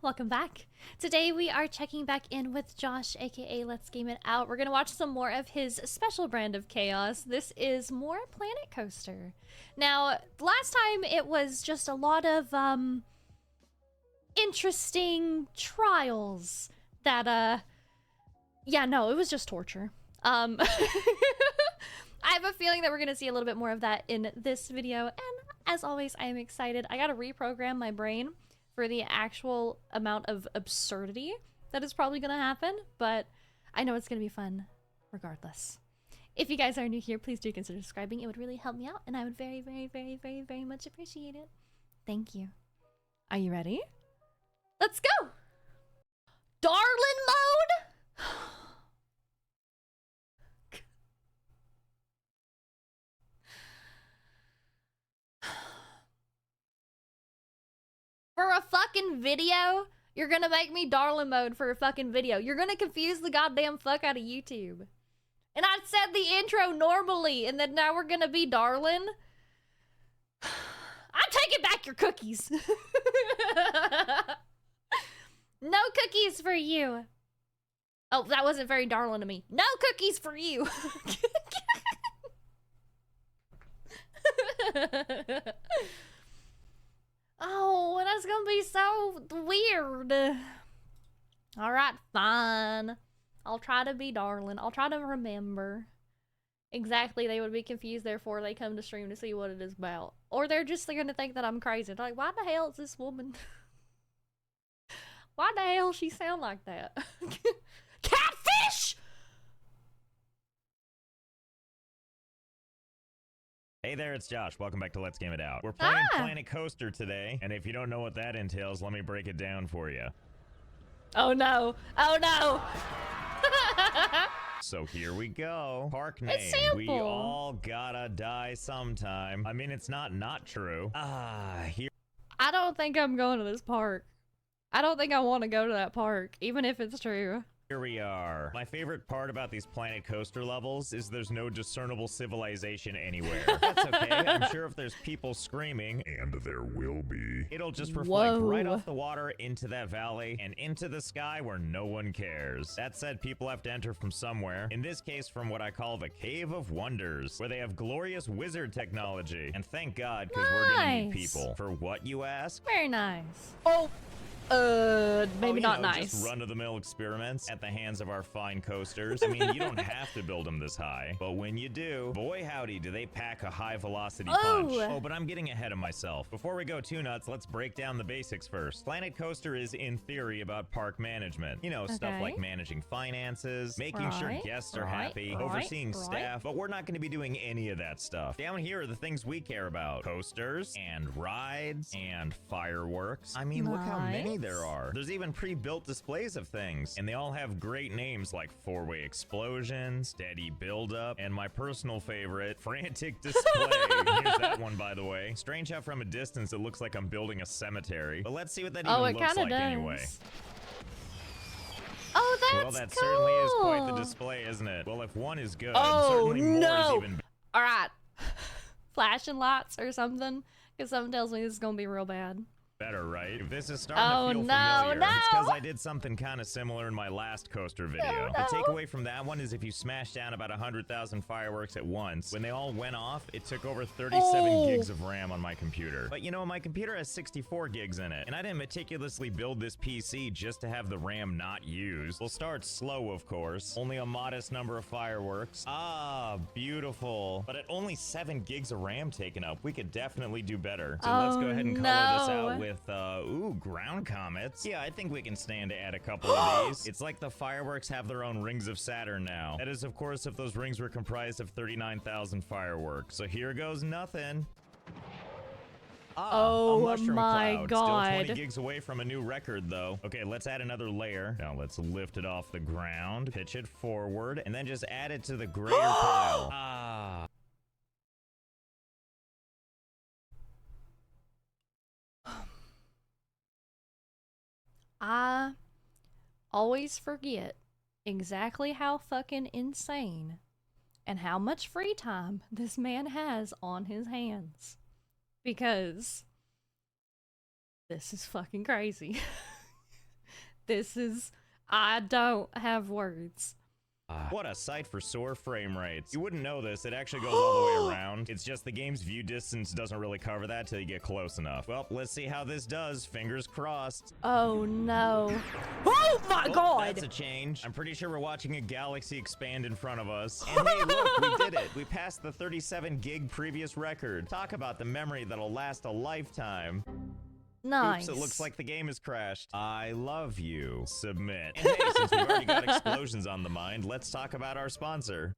welcome back. Today we are checking back in with Josh, aka Let's Game It Out. We're gonna watch some more of his special brand of chaos. This is more Planet Coaster. Now, last time it was just a lot of interesting trials that yeah, no, it was just torture. I have a feeling that we're gonna see a little bit more of that in this video, and as always, I am excited. I gotta reprogram my brain for the actual amount of absurdity that is probably gonna happen, but I know it's gonna be fun regardless. If you guys are new here, please do consider subscribing. It would really help me out, and I would very, very, very, very, very much appreciate it. Thank you. Are you ready? Let's go! Darlin mode? For a fucking video? You're gonna make me darling mode for a fucking video. You're gonna confuse the goddamn fuck out of YouTube. And I said the intro normally, and then now we're gonna be darling? I'm taking back your cookies. No cookies for you. Oh, that wasn't very darling to me. No cookies for you. Oh, that's gonna be so weird. Alright, fine. I'll try to be darling. I'll try to remember. Exactly, they would be confused, therefore they come to stream to see what it is about. Or they're just gonna think that I'm crazy. They're like, why the hell is this woman? Why the hell she sound like that? Catfish! Hey there, it's Josh. Welcome back to Let's Game It Out. We're playing Planet Coaster today, and if you don't know what that entails, let me break it down for you. Oh no. Oh no. So here we go. Park name. It's simple. We all gotta die sometime. I mean, it's not true. Here. I don't think I'm going to this park. I don't think I want to go to that park, even if it's true. Here we are. My favorite part about these Planet Coaster levels is there's no discernible civilization anywhere. That's okay. I'm sure if there's people screaming, and there will be, it'll just reflect right off the water into that valley and into the sky where no one cares. That said, people have to enter from somewhere. In this case, from what I call the Cave of Wonders, where they have glorious wizard technology. And thank God, because we're gonna need people. For what, you ask? Very nice. Oh. Maybe not nice. Just run-of-the-mill experiments at the hands of our fine coasters. I mean, you don't have to build them this high, but when you do, boy howdy, do they pack a high-velocity punch. Oh, but I'm getting ahead of myself. Before we go too nuts, let's break down the basics first. Planet Coaster is, in theory, about park management. You know, stuff like managing finances, making sure guests are happy, overseeing staff, but we're not going to be doing any of that stuff. Down here are the things we care about. Coasters, and rides, and fireworks. I mean, look how many there are. There's even pre-built displays of things, and they all have great names like Four-Way Explosion, Steady Build-Up, and my personal favorite, Frantic Display. Here's that one, by the way. Strange how from a distance it looks like I'm building a cemetery, but let's see what that even looks like anyway. Oh, that's well, that certainly is quite the display, isn't it? Well, if one is good, certainly more is even better. All right. Flashing lights or something, because something tells me this is gonna be real bad. Better, right? If this is starting to feel familiar, it's because I did something kind of similar in my last coaster video. The takeaway from that one is if you smash down about 100,000 fireworks at once, when they all went off, it took over 37 gigs of RAM on my computer. But you know, my computer has 64 gigs in it, and I didn't meticulously build this PC just to have the RAM not used. We'll start slow, of course. Only a modest number of fireworks. Ah, beautiful. But at only 7 gigs of RAM taken up, we could definitely do better. So let's go ahead and color this out with ground comets. Yeah, I think we can stand to add a couple of these. It's like the fireworks have their own rings of Saturn now. That is, of course, if those rings were comprised of 39,000 fireworks. So here goes nothing. Oh a mushroom my cloud. God. Still 20 gigs away from a new record, though. Okay, let's add another layer. Now let's lift it off the ground, pitch it forward, and then just add it to the greater pile. I always forget exactly how fucking insane and how much free time this man has on his hands. Because this is fucking crazy. I don't have words. What a sight for sore frame rates. You wouldn't know this, it actually goes all the way around. It's just the game's view distance doesn't really cover that till you get close enough. Well, let's see how this does, fingers crossed. Oh no. Oh my god! That's a change. I'm pretty sure we're watching a galaxy expand in front of us. And hey, look, we did it. We passed the 37 gig previous record. Talk about the memory that'll last a lifetime. Nice. Oops, it looks like the game has crashed. I love you. Submit. And hey, since we've already got explosions on the mind, let's talk about our sponsor.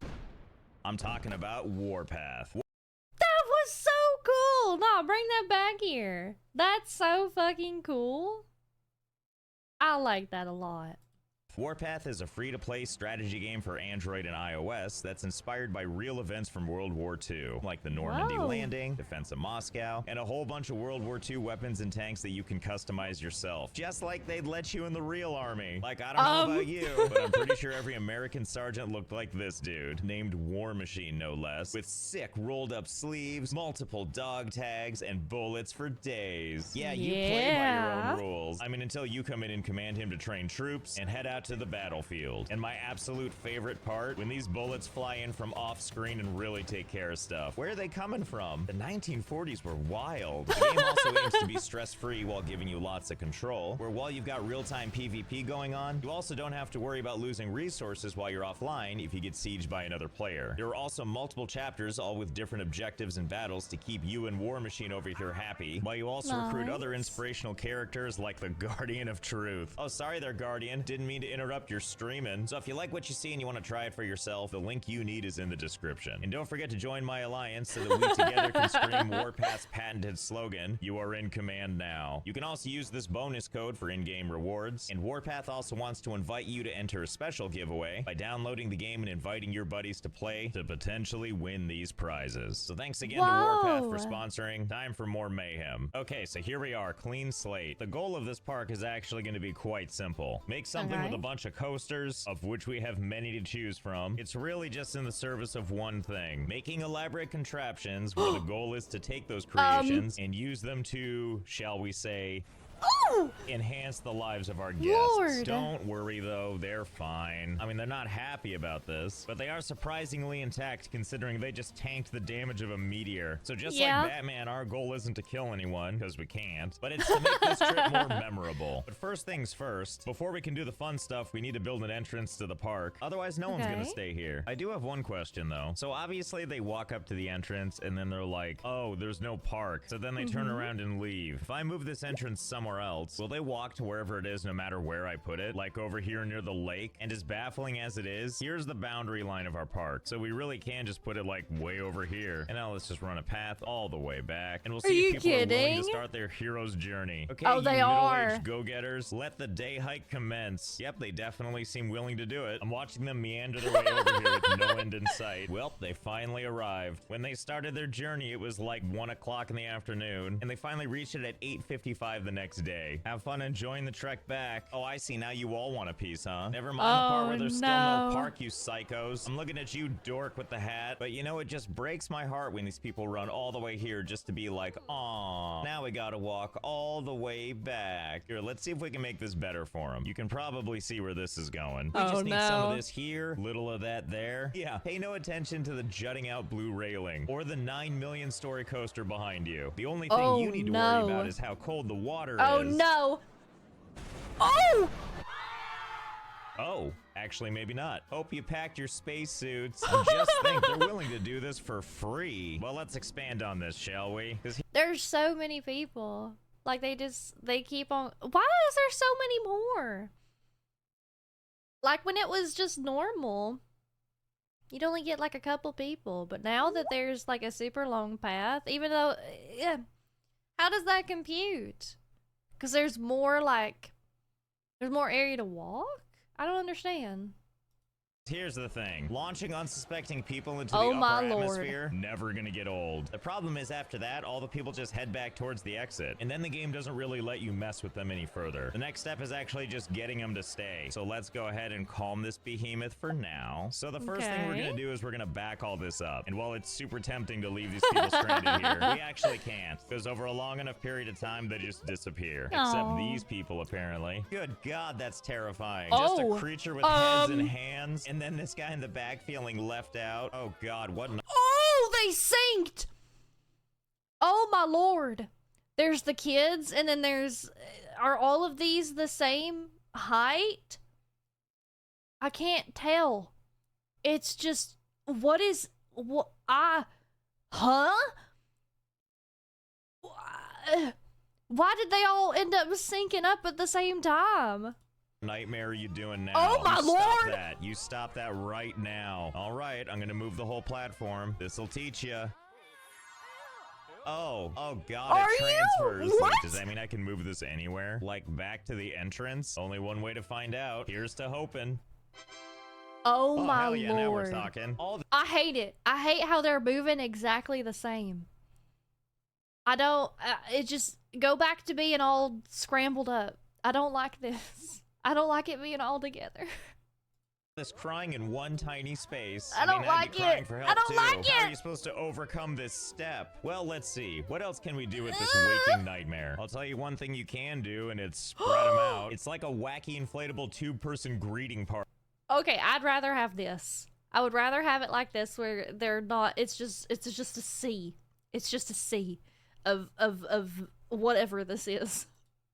I'm talking about Warpath. That was so cool! No, bring that back here. That's so fucking cool. I like that a lot. Warpath is a free-to-play strategy game for Android and iOS that's inspired by real events from World War II, like the Normandy landing, defense of Moscow, and a whole bunch of World War II weapons and tanks that you can customize yourself, just like they'd let you in the real army. Like, I don't know about you, but I'm pretty sure every American sergeant looked like this dude, named War Machine no less, with sick rolled-up sleeves, multiple dog tags, and bullets for days. Yeah, you play by your own rules. I mean, until you come in and command him to train troops and head out to the battlefield. And my absolute favorite part, when these bullets fly in from off screen and really take care of stuff. Where are they coming from? The 1940s were wild. The game also aims to be stress-free while giving you lots of control, where while you've got real-time PvP going on, you also don't have to worry about losing resources while you're offline if you get sieged by another player. There are also multiple chapters, all with different objectives and battles to keep you and War Machine over here happy, while you also recruit other inspirational characters like the Guardian of Truth. Oh, sorry there, Guardian. Didn't mean to interrupt your streaming. So if you like what you see and you want to try it for yourself, the link you need is in the description. And don't forget to join my alliance so that we together can scream Warpath's patented slogan, "You are in command now." You can also use this bonus code for in-game rewards, and Warpath also wants to invite you to enter a special giveaway by downloading the game and inviting your buddies to play to potentially win these prizes. So thanks again to Warpath for sponsoring. Time for more mayhem. Okay, so here we are, clean slate. The goal of this park is actually going to be quite simple. Make something with a bunch of coasters, of which we have many to choose from. It's really just in the service of one thing, making elaborate contraptions where the goal is to take those creations and use them to, shall we say, enhance the lives of our guests. Don't worry though, they're fine. I mean, they're not happy about this, but they are surprisingly intact considering they just tanked the damage of a meteor. So just like Batman, our goal isn't to kill anyone, because we can't, but it's to make this trip more memorable. But first things first, before we can do the fun stuff, we need to build an entrance to the park. Otherwise, no one's gonna stay here. I do have one question though. So obviously they walk up to the entrance and then they're like, oh, there's no park. So then they turn around and leave. If I move this entrance somewhere else, will they walk to wherever it is no matter where I put it? Like over here near the lake? And as baffling as it is, here's the boundary line of our park. So we really can just put it like way over here. And now let's just run a path all the way back. And we'll see if people are willing to start their hero's journey. Okay, you middle-aged go-getters, let the day hike commence. Yep, they definitely seem willing to do it. I'm watching them meander their way over here with no end in sight. Well, they finally arrived. When they started their journey, it was like 1 o'clock in the afternoon, and they finally reached it at 8:55 the next day. Have fun enjoying the trek back. Oh, I see. Now you all want a piece, huh? Never mind the part where there's still no park, you psychos. I'm looking at you, dork with the hat. But you know, it just breaks my heart when these people run all the way here just to be like, aw, now we gotta walk all the way back. Here, let's see if we can make this better for them. You can probably see where this is going. We just need some of this here, little of that there. Yeah, pay no attention to the jutting out blue railing or the 9 million story coaster behind you. The only thing you need to worry about is how cold the water is. Oh no! Oh, actually maybe not. Hope you packed your spacesuits. Just think, they're willing to do this for free. Well, let's expand on this, shall we? There's so many people. Like, they keep on... Why is there so many more? Like, when it was just normal, you'd only get like a couple people. But now that there's like a super long path, even though... Yeah, how does that compute? Because there's more like... There's more area to walk? I don't understand. Here's the thing. Launching unsuspecting people into Oh the my upper lord. atmosphere, never gonna get old. The problem is after that, all the people just head back towards the exit, and then the game doesn't really let you mess with them any further. The next step is actually just getting them to stay. So let's go ahead and calm this behemoth for now. So the first thing we're gonna do is we're gonna back all this up. And while it's super tempting to leave these people stranded here, we actually can't. Because over a long enough period of time, they just disappear. Except these people, apparently. Good God, that's terrifying. Just a creature with heads and hands, and then this guy in the back feeling left out. Oh God, what an— Oh, they synced! Oh my lord. There's the kids, and then there's... Are all of these the same height? I can't tell. It's just... What is... What... Huh? Why did they all end up syncing up at the same time? nightmare are you doing now? Oh my lord! Stop that. You stop that right now. All right, I'm gonna move the whole platform. This'll teach you. Oh God, it transfers. What? Does that mean I can move this anywhere? Like back to the entrance? Only one way to find out. Here's to hoping. Oh my hell yeah, lord. now we're talking. I hate it. I hate how they're moving exactly the same. I don't, it just, go back to being all scrambled up. I don't like this. I don't like it being all together. This crying in one tiny space. I don't mean, like I'd be crying it. for help I don't too. like How are it. you supposed to overcome this step? Well, let's see. What else can we do with this waking nightmare? I'll tell you one thing you can do, and it's spread them out. It's like a wacky inflatable two-person greeting party. Okay, I'd rather have this. I would rather have it like this where they're not, it's just a sea. It's just a sea of whatever this is.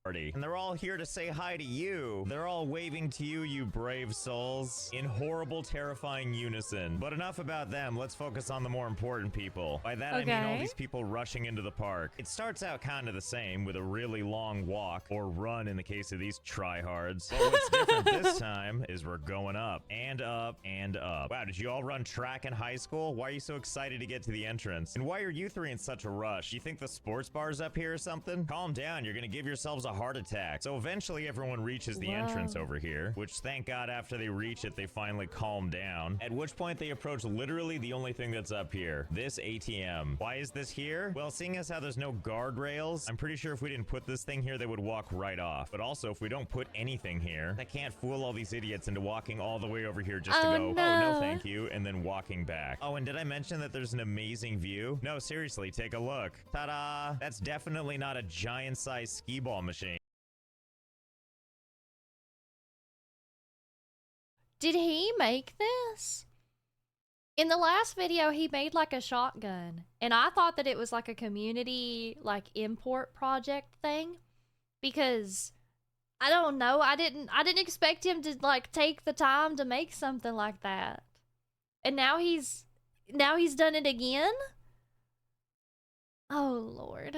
And they're all here to say hi to you. They're all waving to you, you brave souls, in horrible, terrifying unison. But enough about them. Let's focus on the more important people. By that I mean all these people rushing into the park. It starts out kind of the same, with a really long walk, or run in the case of these tryhards. But what's different this time is we're going up, and up, and up. Wow, did you all run track in high school? Why are you so excited to get to the entrance? And why are you three in such a rush? You think the sports bar's up here or something? Calm down, you're gonna give yourselves a heart attack. So eventually everyone reaches the entrance over here, which thank God after they reach it, they finally calm down. At which point they approach literally the only thing that's up here, this ATM. Why is this here? Well, seeing as how there's no guardrails, I'm pretty sure if we didn't put this thing here, they would walk right off. But also, if we don't put anything here, that can't fool all these idiots into walking all the way over here just to go, no. oh, no thank you, and then walking back. Oh, and did I mention that there's an amazing view? No, seriously, take a look. Ta-da! That's definitely not a giant-sized skee ball machine. Did he make this? In the last video, he made like a shotgun, and I thought that it was like a community like import project thing, because I don't know, I didn't expect him to like take the time to make something like that. And now he's done it again? Oh Lord.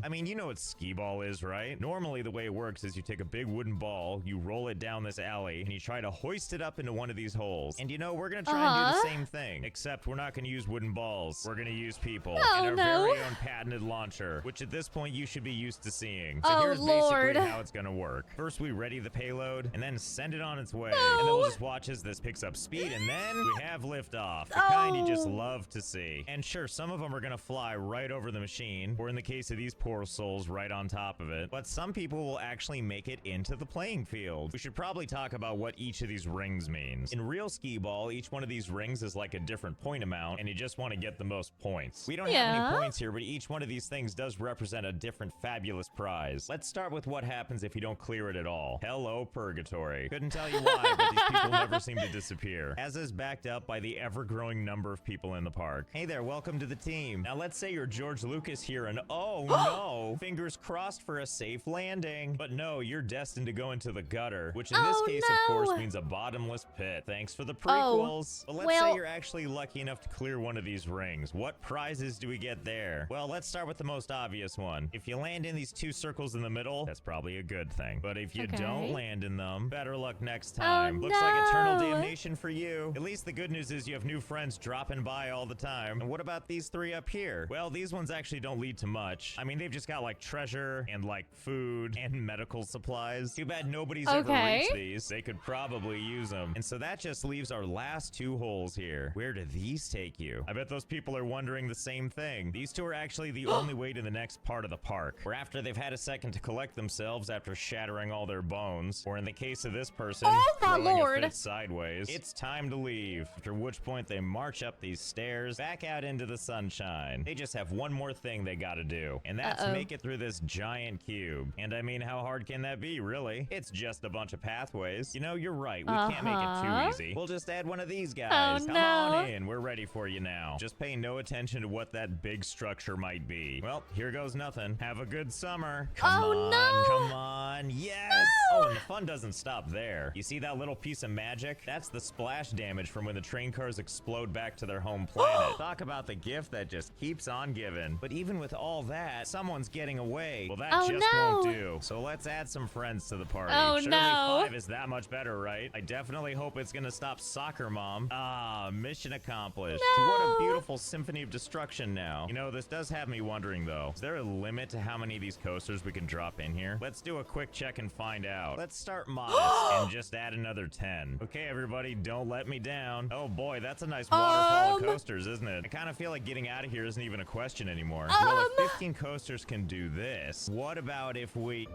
I mean, you know what skee ball is, right? Normally, the way it works is you take a big wooden ball, you roll it down this alley, and you try to hoist it up into one of these holes. And you know, we're gonna try and do the same thing, except we're not gonna use wooden balls. We're gonna use people and our very own patented launcher, which at this point you should be used to seeing. So here's basically how it's gonna work. First, we ready the payload, and then send it on its way. And then we'll just watch as this picks up speed, and then we have liftoff. The kind you just love to see. And sure, some of them are gonna fly right over the machine, or in the case of these poor souls, right on top of it. But some people will actually make it into the playing field. We should probably talk about what each of these rings means. In real skee ball, each one of these rings is like a different point amount, and you just want to get the most points. We don't have any points here, but each one of these things does represent a different fabulous prize. Let's start with what happens if you don't clear it at all. Hello, purgatory. Couldn't tell you why, but these people never seem to disappear, as is backed up by the ever-growing number of people in the park. Hey there, welcome to the team. Now let's say you're George Lucas here, and oh no, fingers crossed for a safe landing. But no, you're destined to go into the gutter, which in this case, of course, means a bottomless pit. Thanks for the prequels. But let's say you're actually lucky enough to clear one of these rings. What prizes do we get there? Well, let's start with the most obvious one. If you land in these two circles in the middle, that's probably a good thing. But if you don't land in them, better luck next time. Looks like eternal damnation for you. At least the good news is you have new friends dropping by all the time. And what about these three up here? Well, these ones actually don't lead to much. I mean, they've just got like treasure and like food and medical supplies. Too bad nobody's ever Okay. reached these. They could probably use them. And so that just leaves our last 2 holes here. Where do these take you? I bet those people are wondering the same thing. These 2 are actually the only way to the next part of the park, where after they've had a second to collect themselves after shattering all their bones, or in the case of this person, Oh my throwing lord. a fit sideways, it's time to leave. After which point they march up these stairs back out into the sunshine. They just have one more thing they gotta do, and that's make it through this giant cube. And I mean, how hard can that be, really? It's just a bunch of pathways. You know, you're right. We can't make it too easy. We'll just add one of these guys. Come on in. We're ready for you now. Just pay no attention to what that big structure might be. Well, here goes nothing. Have a good summer. Come on, come on. Yes! Oh, and the fun doesn't stop there. You see that little piece of magic? That's the splash damage from when the train cars explode back to their home planet. Talk about the gift that just keeps on giving. But even with all that, someone's getting away. Well, that just won't do. So let's add some friends to the party. Surely 5 is that much better, right? I definitely hope it's gonna stop Soccer Mom. Ah, mission accomplished. What a beautiful symphony of destruction now. You know, this does have me wondering though. Is there a limit to how many of these coasters we can drop in here? Let's do a quick check and find out. Let's start modest and just add another 10. Okay, everybody, don't let me down. Oh boy, that's a nice waterfall of coasters, isn't it? I kind of feel like getting out of here isn't even a question anymore. Well, if 15 coasters can do this, what about if we...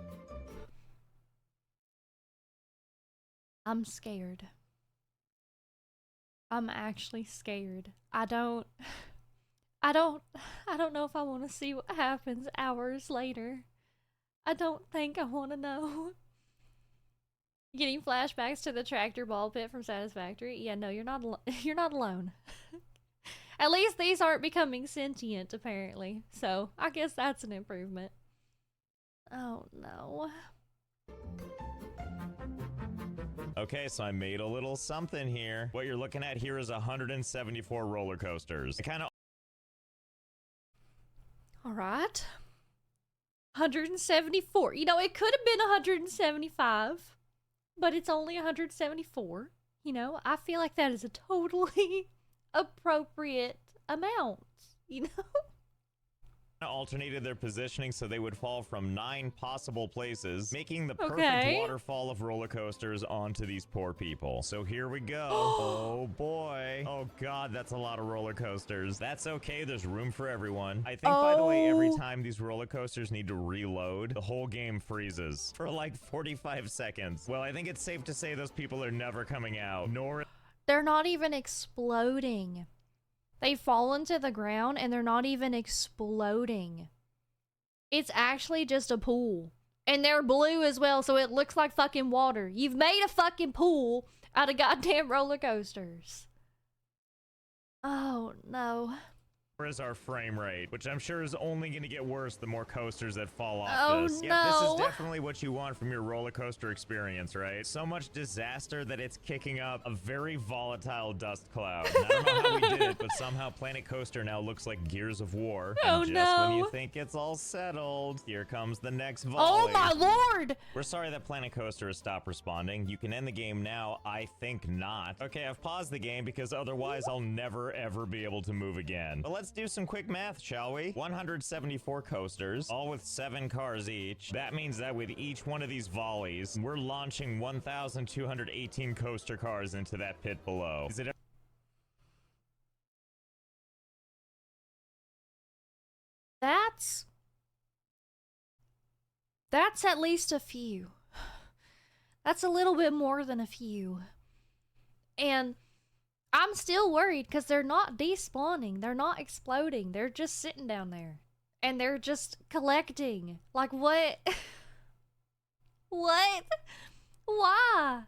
I'm scared. I'm actually scared. I don't know if I want to see what happens hours later. I don't think I want to know. Getting flashbacks to the tractor ball pit from Satisfactory. Yeah, no, you're not alone. At least these aren't becoming sentient, apparently. So, I guess that's an improvement. Oh, no. Okay, so I made a little something here. What you're looking at here is 174 roller coasters. Alright. 174. You know, it could have been 175, but it's only 174. You know, I feel like that is a totally appropriate amount, you know? Alternated their positioning so they would fall from 9 possible places, making the perfect waterfall of roller coasters onto these poor people. So here we go. Oh boy. Oh god, that's a lot of roller coasters. That's okay, there's room for everyone. I think, by the way, every time these roller coasters need to reload, the whole game freezes for like 45 seconds. Well, I think it's safe to say those people are never coming out, nor... They're not even exploding. They've fallen to the ground and they're not even exploding. It's actually just a pool. And they're blue as well, so it looks like fucking water. You've made a fucking pool out of goddamn roller coasters. Oh, no. Is our frame rate, which I'm sure is only going to get worse the more coasters that fall off this. No. Yeah, this is definitely what you want from your roller coaster experience, right? So much disaster that it's kicking up a very volatile dust cloud. And I don't know how we did it, but somehow Planet Coaster now looks like Gears of War. Oh, and just when you think it's all settled, here comes the next volley. Oh my lord! We're sorry that Planet Coaster has stopped responding. You can end the game now. I think not. Okay, I've paused the game because otherwise I'll never ever be able to move again. But let's do some quick math, shall we? 174 coasters, all with 7 cars each. That means that with each one of these volleys, we're launching 1,218 coaster cars into that pit below. Is it That's at least a few. That's a little bit more than a few. And I'm still worried because they're not despawning. They're not exploding. They're just sitting down there. And they're just collecting. Like, what? What? Why?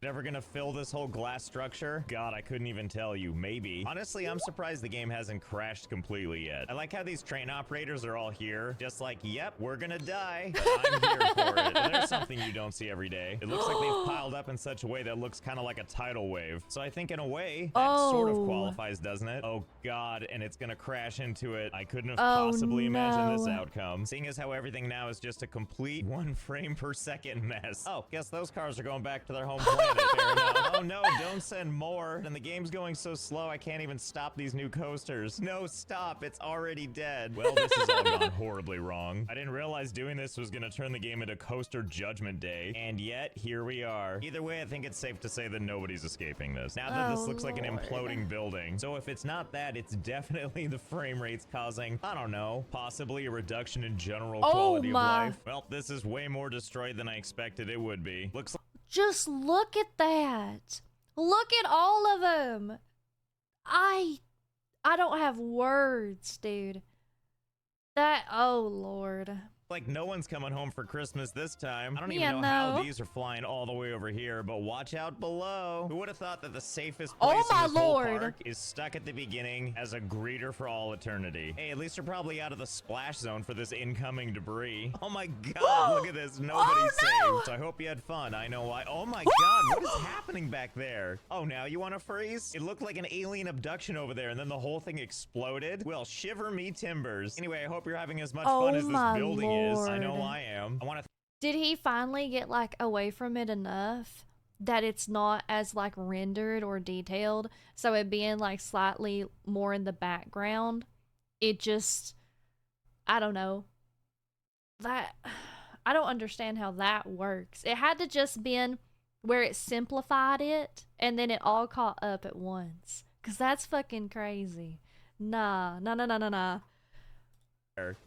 ever gonna fill this whole glass structure? God, I couldn't even tell you. Maybe. Honestly, I'm surprised the game hasn't crashed completely yet. I like how these train operators are all here, just like, yep, we're gonna die, but I'm here for it. There's something something you don't see every day. It looks like they've piled up in such a way that looks kind of like a tidal wave. So I think in a way, that sort of qualifies, doesn't it? Oh god, and it's gonna crash into it. I couldn't have possibly imagined this outcome. Seeing as how everything now is just a complete 1 frame per second mess. Oh, guess those cars are going back to their home planet. Fair enough. Oh no, don't send more. And the game's going so slow I can't even stop these new coasters. No, stop. It's already dead. Well, this has all gone horribly wrong. I didn't realize doing this was gonna turn the game into Coaster Judgment Day. And yet, here we are. Either way, I think it's safe to say that nobody's escaping this. Now that this looks like an imploding building. So if it's not that, it's definitely the frame rates causing, I don't know, possibly a reduction in general quality of life. Well, this is way more destroyed than I expected it would be. Looks like— Just look at that. Look at all of them. I don't have words, dude. That, oh lord. like no one's coming home for Christmas this time. I don't even know how these are flying all the way over here, but watch out below. Who would have thought that the safest place in this whole park is stuck at the beginning as a greeter for all eternity? Hey, at least they're probably out of the splash zone for this incoming debris. Oh my god, look at this. Nobody's saved. So I hope you had fun. I know why. Oh my god, what is happening back there? Oh, now you want to freeze? It looked like an alien abduction over there, and then the whole thing exploded. Well, shiver me timbers. Anyway, I hope you're having as much fun as this building is. I know I am. I want to. Did he finally get like away from it enough that it's not as like rendered or detailed? So it being like slightly more in the background, it just, I don't know. That, I don't understand how that works. It had to just been where it simplified it and then it all caught up at once. Cause that's fucking crazy. Nah.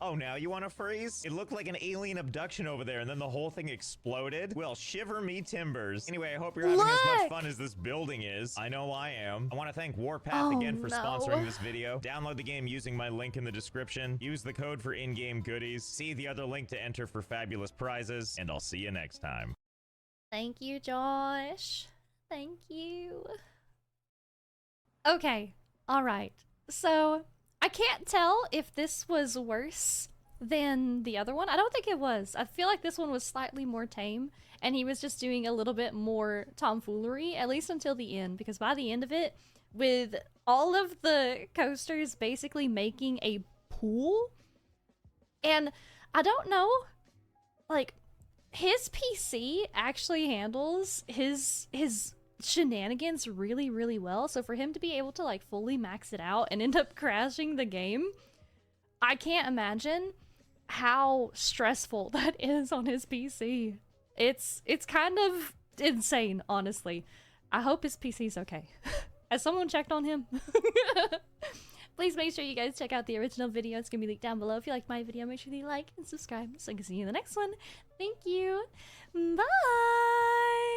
Oh, now you want to freeze? It looked like an alien abduction over there, and then the whole thing exploded. Well, shiver me timbers. Anyway, I hope you're having as much fun as this building is. I know I am. I want to thank Warpath again for sponsoring this video. Download the game using my link in the description. Use the code for in-game goodies. See the other link to enter for fabulous prizes, and I'll see you next time. Thank you, Josh. Thank you. Okay. All right. So I can't tell if this was worse than the other one. I don't think it was. I feel like this one was slightly more tame, and he was just doing a little bit more tomfoolery, at least until the end, because by the end of it, with all of the coasters basically making a pool, and I don't know, like, his PC actually handles his shenanigans really, really well. So for him to be able to like fully max it out and end up crashing the game, I can't imagine how stressful that is on his PC. It's kind of insane, honestly. I hope his PC's okay. Has someone checked on him? Please make sure you guys check out the original video. It's gonna be linked down below. If you liked my video, make sure you like and subscribe so I can see you in the next one. Thank you. Bye!